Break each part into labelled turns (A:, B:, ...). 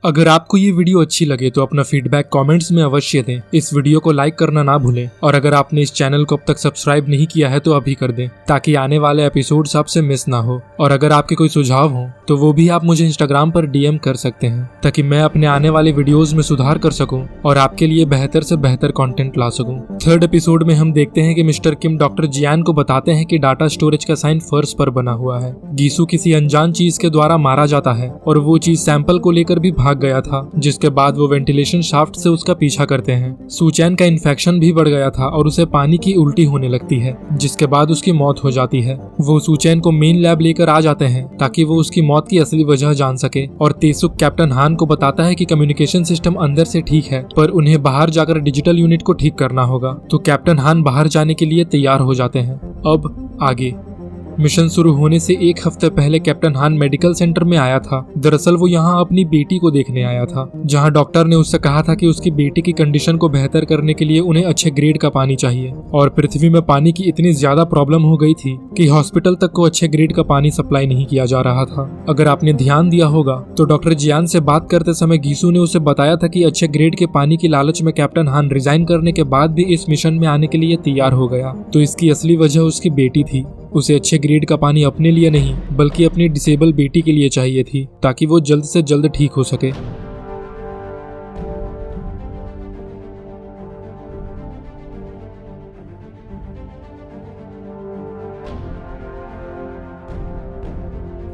A: अगर आपको ये वीडियो अच्छी लगे तो अपना फीडबैक कमेंट्स में अवश्य दें। इस वीडियो को लाइक करना ना भूलें और अगर आपने इस चैनल को अब तक सब्सक्राइब नहीं किया है तो अभी कर दें ताकि आने वाले एपिसोड्स आपसे मिस ना हो। और अगर आपके कोई सुझाव हो तो वो भी आप मुझे इंस्टाग्राम पर डीएम कर सकते हैं ताकि मैं अपने आने वाले वीडियोज में सुधार कर सकूं और आपके लिए बेहतर से बेहतर कंटेंट ला सकूं। थर्ड एपिसोड में हम देखते हैं कि मिस्टर किम डॉक्टर जियान को बताते हैं कि डाटा स्टोरेज का साइन फर्श पर बना हुआ है। गीसू किसी अनजान चीज के द्वारा मारा जाता है और वो चीज सैंपल को लेकर भी भाग गया था, जिसके बाद वो वेंटिलेशन शाफ्ट से उसका पीछा करते हैं। सुचैन का इन्फेक्शन भी बढ़ गया था और उसे पानी की उल्टी होने लगती है, जिसके बाद उसकी मौत हो जाती है। वो सुचैन को मेन लैब लेकर आ जाते हैं ताकि वो उसकी मौत की असली वजह जान सके और तेसुक कैप्टन हान को बताता है कि कम्युनिकेशन सिस्टम अंदर से ठीक है पर उन्हें बाहर जाकर डिजिटल यूनिट को ठीक करना होगा। तो कैप्टन हान बाहर जाने के लिए तैयार हो जाते हैं। अब आगे मिशन शुरू होने से एक हफ्ते पहले कैप्टन हान मेडिकल सेंटर में आया था। दरअसल वो यहाँ अपनी बेटी को देखने आया था, जहाँ डॉक्टर ने उससे कहा था कि उसकी बेटी की कंडीशन को बेहतर करने के लिए उन्हें अच्छे ग्रेड का पानी चाहिए और पृथ्वी में पानी की इतनी ज्यादा प्रॉब्लम हो गई थी कि हॉस्पिटल तक को अच्छे ग्रेड का पानी सप्लाई नहीं किया जा रहा था। अगर आपने ध्यान दिया होगा तो डॉक्टर जियान से बात करते समय गीसू ने उसे बताया था कि अच्छे ग्रेड के पानी की लालच में कैप्टन हान रिजाइन करने के बाद भी इस मिशन में आने के लिए तैयार हो गया। तो इसकी असली वजह उसकी बेटी थी। उसे अच्छे ग्रेड का पानी अपने लिए नहीं बल्कि अपनी डिसेबल बेटी के लिए चाहिए थी ताकि वो जल्द से जल्द ठीक हो सके।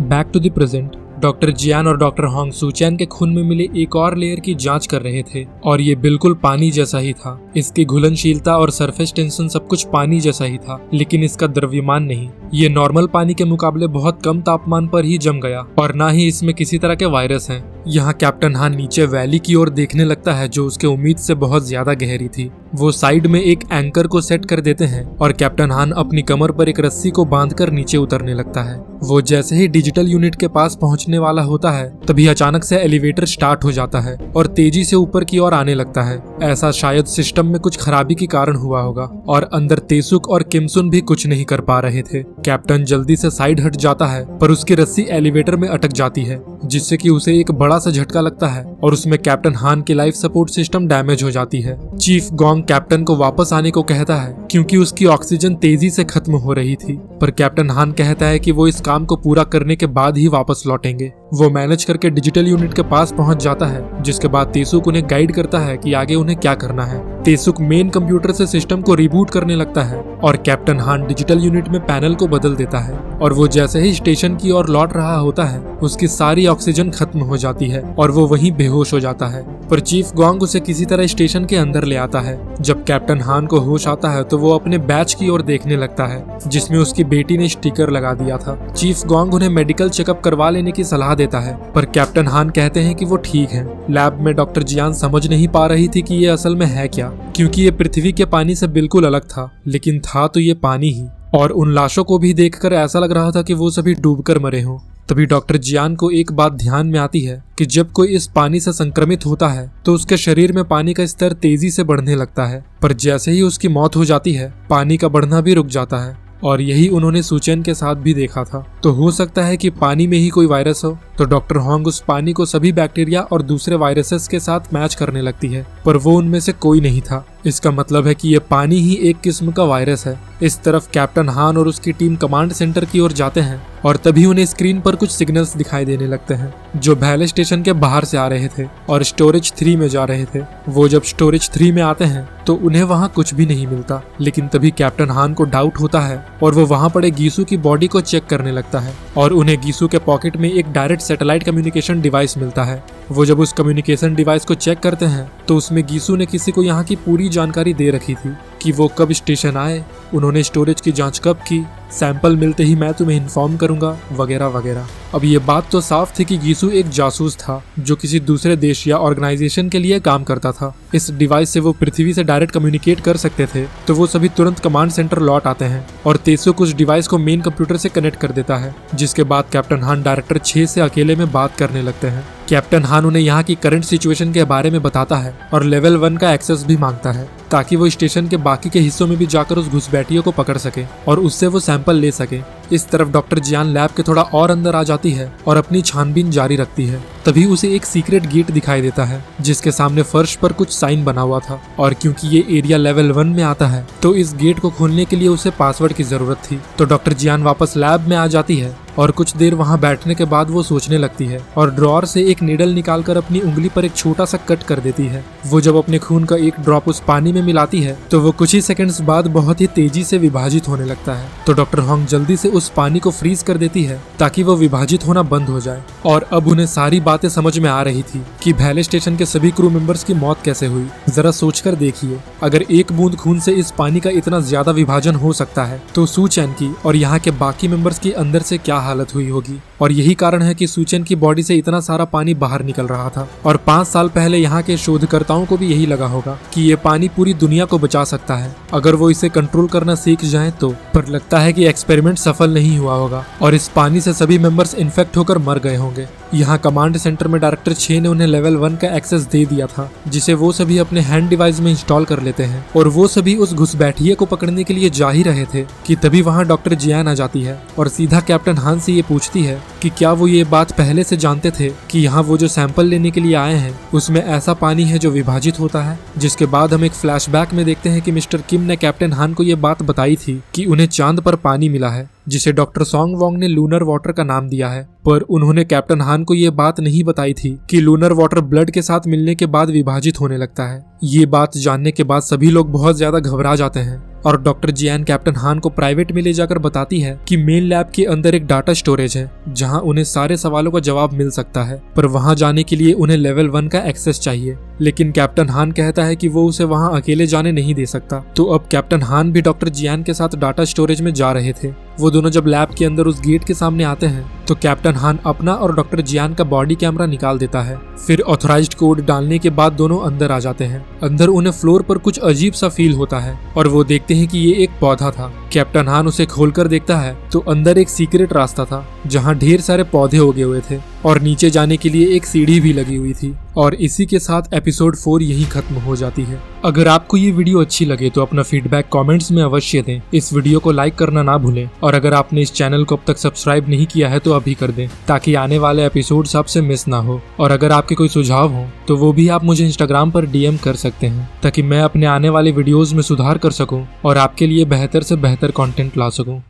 A: Back to the present. Doctor Jian और डॉक्टर होंग सुचैन के खून में मिले एक और लेयर की जांच कर रहे थे और ये बिल्कुल पानी जैसा ही था। इसकी घुलनशीलता और सरफेस टेंशन सब कुछ पानी जैसा ही था, लेकिन इसका द्रव्यमान नहीं। ये नॉर्मल पानी के मुकाबले बहुत कम तापमान पर ही जम गया और ना ही इसमें किसी तरह के वायरस हैं। यहाँ कैप्टन हान नीचे वैली की ओर देखने लगता है जो उसके उम्मीद से बहुत ज्यादा गहरी थी। वो साइड में एक एंकर को सेट कर देते हैं और कैप्टन हान अपनी कमर पर एक रस्सी को बांधकर नीचे उतरने लगता है। वो जैसे ही डिजिटल यूनिट के पास पहुंचने वाला होता है तभी अचानक से एलिवेटर स्टार्ट हो जाता है और तेजी से ऊपर की ओर आने लगता है। ऐसा शायद सिस्टम में कुछ खराबी के कारण हुआ होगा और अंदर तेसुक और किमसुन भी कुछ नहीं कर पा रहे थे। कैप्टन जल्दी से साइड हट जाता है पर उसकी रस्सी एलिवेटर में अटक जाती है, जिससे कि उसे एक बड़ा सा झटका लगता है और उसमें कैप्टन हान की लाइफ सपोर्ट सिस्टम डैमेज हो जाती है। चीफ गोंग कैप्टन को वापस आने को कहता है क्योंकि उसकी ऑक्सीजन तेजी से खत्म हो रही थी, पर कैप्टन हान कहता है कि वो इस काम को पूरा करने के बाद ही वापस लौटेंगे। वो मैनेज करके डिजिटल यूनिट के पास पहुंच जाता है, जिसके बाद तेसुक उन्हें गाइड करता है कि आगे उन्हें क्या करना है। तेसुक मेन कंप्यूटर से सिस्टम को रिबूट करने लगता है और कैप्टन हान डिजिटल यूनिट में पैनल को बदल देता है और वो जैसे ही स्टेशन की ओर लौट रहा होता है उसकी सारी ऑक्सीजन खत्म हो जाती है और वो वहीं बेहोश हो जाता है। पर चीफ गोंग उसे किसी तरह स्टेशन के अंदर ले आता है। जब कैप्टन हान को होश आता है तो वो अपने बैच की ओर देखने लगता है जिसमें उसकी बेटी ने स्टिकर लगा दिया था। चीफ गोंग उन्हें मेडिकल चेकअप करवा लेने की सलाह देता है पर कैप्टन हान कहते हैं कि वो ठीक है। लैब में डॉक्टर जियान समझ नहीं पा रही थी कि ये असल में है क्या, क्योंकि ये पृथ्वी के पानी से बिल्कुल अलग था, लेकिन था तो ये पानी ही। और उन लाशों को भी देखकर ऐसा लग रहा था कि वो सभी डूबकर मरे हों। तभी डॉक्टर जियान को एक बात ध्यान में आती है कि जब कोई इस पानी से संक्रमित होता है तो उसके शरीर में पानी का स्तर तेजी से बढ़ने लगता है, पर जैसे ही उसकी मौत हो जाती है पानी का बढ़ना भी रुक जाता है। और यही उन्होंने सुचैन के साथ भी देखा था। तो हो सकता है कि पानी में ही कोई वायरस हो। तो डॉक्टर होंग उस पानी को सभी बैक्टीरिया और दूसरे वायरसेस के साथ मैच करने लगती है, पर वो उनमें से कोई नहीं था। इसका मतलब है कि ये पानी ही एक किस्म का वायरस है। इस तरफ कैप्टन हान और उसकी टीम कमांड सेंटर की ओर जाते हैं और तभी उन्हें स्क्रीन पर कुछ सिग्नल्स दिखाई देने लगते हैं जो भैले स्टेशन के बाहर से आ रहे थे और स्टोरेज 3 में जा रहे थे। वो जब स्टोरेज 3 में आते हैं तो उन्हें वहाँ कुछ भी नहीं मिलता, लेकिन तभी कैप्टन हान को डाउट होता है और वो वहाँ पड़े गीसू की बॉडी को चेक करने लगता है और उन्हें गीसू के पॉकेट में एक डायरेक्ट सैटेलाइट कम्युनिकेशन डिवाइस मिलता है। वो जब उस कम्युनिकेशन डिवाइस को चेक करते हैं तो उसमें गीसू ने किसी को यहाँ की पूरी जानकारी दे रखी थी कि वो कब स्टेशन आए, उन्होंने स्टोरेज की जांच कब की, सैंपल मिलते ही मैं तुम्हें इन्फॉर्म करूंगा, वगैरह वगैरह। अब ये बात तो साफ थी कि गीसू एक जासूस था जो किसी दूसरे देश या ऑर्गेनाइजेशन के लिए काम करता था। इस डिवाइस से वो पृथ्वी से डायरेक्ट कम्युनिकेट कर सकते थे। तो वो सभी तुरंत कमांड सेंटर लौट आते हैं और तेसुक उस डिवाइस को मेन कंप्यूटर से कनेक्ट कर देता है, जिसके बाद कैप्टन हान डायरेक्टर 6 से अकेले में बात करने लगते हैं। कैप्टन हान उन्हें यहाँ की करंट सिचुएशन के बारे में बताता है और लेवल 1 का एक्सेस भी मांगता है ताकि वो स्टेशन के बाकी के हिस्सों में भी जाकर उस घुसपैठ घुसपैठियों को पकड़ सके और उससे वो सैंपल ले सके। इस तरफ डॉक्टर जियान लैब के थोड़ा और अंदर आ जाती है और अपनी छानबीन जारी रखती है। तभी उसे एक सीक्रेट गेट दिखाई देता है जिसके सामने फर्श पर कुछ साइन बना हुआ था, और क्योंकि ये एरिया लेवल 1 में आता है तो इस गेट को खोलने के लिए उसे पासवर्ड की जरूरत थी। तो डॉक्टर जियान वापस लैब में आ जाती है और कुछ देर वहां बैठने के बाद वो सोचने लगती है और ड्रॉअर से एक नीडल निकालकर अपनी उंगली पर एक छोटा सा कट कर देती है। वो जब अपने खून का एक ड्रॉप उस पानी में मिलाती है तो वो कुछ ही सेकंड्स बाद बहुत ही तेजी से विभाजित होने लगता है। तो डॉक्टर होंग जल्दी से उस पानी को फ्रीज कर देती है ताकि वो विभाजित होना बंद हो जाए। और अब उन्हें सारी बातें समझ में आ रही थी कि भैले स्टेशन के सभी क्रू मेंबर्स की मौत कैसे हुई। जरा सोचकर देखिए, अगर एक बूंद खून से इस पानी का इतना ज्यादा विभाजन हो सकता है तो सू चैन की और यहाँ के बाकी मेंबर्स की अंदर से क्या हालत हुई होगी। और यही कारण है कि सू चैन की बॉडी से इतना सारा पानी बाहर निकल रहा था। और 5 साल पहले यहाँ के शोधकर्ताओं को भी यही लगा होगा कि ये पानी पूरी दुनिया को बचा सकता है अगर वो इसे कंट्रोल करना सीख जाएं तो। पर लगता है कि एक्सपेरिमेंट सफल नहीं हुआ होगा और इस पानी से सभी मेंबर्स इन्फेक्ट होकर मर गए होंगे। यहाँ कमांड सेंटर में डायरेक्टर 6 ने उन्हें लेवल 1 का एक्सेस दे दिया था जिसे वो सभी अपने हैंड डिवाइस में इंस्टॉल कर लेते हैं। और वो सभी उस घुसपैठिए को पकड़ने के लिए जा ही रहे थे कि तभी वहाँ डॉक्टर जियान आ जाती है और सीधा कैप्टन हान से ये पूछती है कि क्या वो ये बात पहले से जानते थे कि यहाँ वो जो सैंपल लेने के लिए आए हैं उसमें ऐसा पानी है जो विभाजित होता है। जिसके बाद हम एक फ्लैशबैक में देखते हैं कि मिस्टर किम ने कैप्टन हान को ये बात बताई थी कि उन्हें चांद पर पानी मिला है जिसे डॉक्टर सॉन्ग वोंग ने लूनर वाटर का नाम दिया है। पर उन्होंने कैप्टन हान को ये बात नहीं बताई थी कि लूनर वाटर ब्लड के साथ मिलने के बाद विभाजित होने लगता है। ये बात जानने के बाद सभी लोग बहुत ज्यादा घबरा जाते हैं और डॉक्टर जियान कैप्टन हान को प्राइवेट में ले जाकर बताती है कि मेन लैब के अंदर एक डाटा स्टोरेज है जहां उन्हें सारे सवालों का जवाब मिल सकता है, पर वहां जाने के लिए उन्हें लेवल 1 का एक्सेस चाहिए। लेकिन कैप्टन हान कहता है कि वो उसे वहां अकेले जाने नहीं दे सकता। तो अब कैप्टन हान भी डॉक्टर जियान के साथ डाटा स्टोरेज में जा रहे थे। वो दोनों जब लैब के अंदर उस गेट के सामने आते हैं तो कैप्टन हान अपना और डॉक्टर जियान का बॉडी कैमरा निकाल देता है। फिर ऑथराइज्ड कोड डालने के बाद दोनों अंदर आ जाते हैं। अंदर उन्हें फ्लोर पर कुछ अजीब सा फील होता है और वो देखते हैं कि ये एक पौधा था। कैप्टन हान उसे खोलकर देखता है तो अंदर एक सीक्रेट रास्ता था जहां ढेर सारे पौधे उगे हुए थे और नीचे जाने के लिए एक सीढ़ी भी लगी हुई थी। और इसी के साथ एपिसोड 4 यही खत्म हो जाती है। अगर आपको ये वीडियो अच्छी लगे तो अपना फीडबैक कमेंट्स में अवश्य दें। इस वीडियो को लाइक करना ना भूलें और अगर आपने इस चैनल को अब तक सब्सक्राइब नहीं किया है तो अभी कर दें ताकि आने वाले एपिसोड्स आपसे मिस ना हो। और अगर आपके कोई सुझाव हो तो वो भी आप मुझे इंस्टाग्राम पर DM कर सकते हैं ताकि मैं अपने आने वाले वीडियोज में सुधार कर सकूं और आपके लिए बेहतर से बेहतर कंटेंट ला सकूं।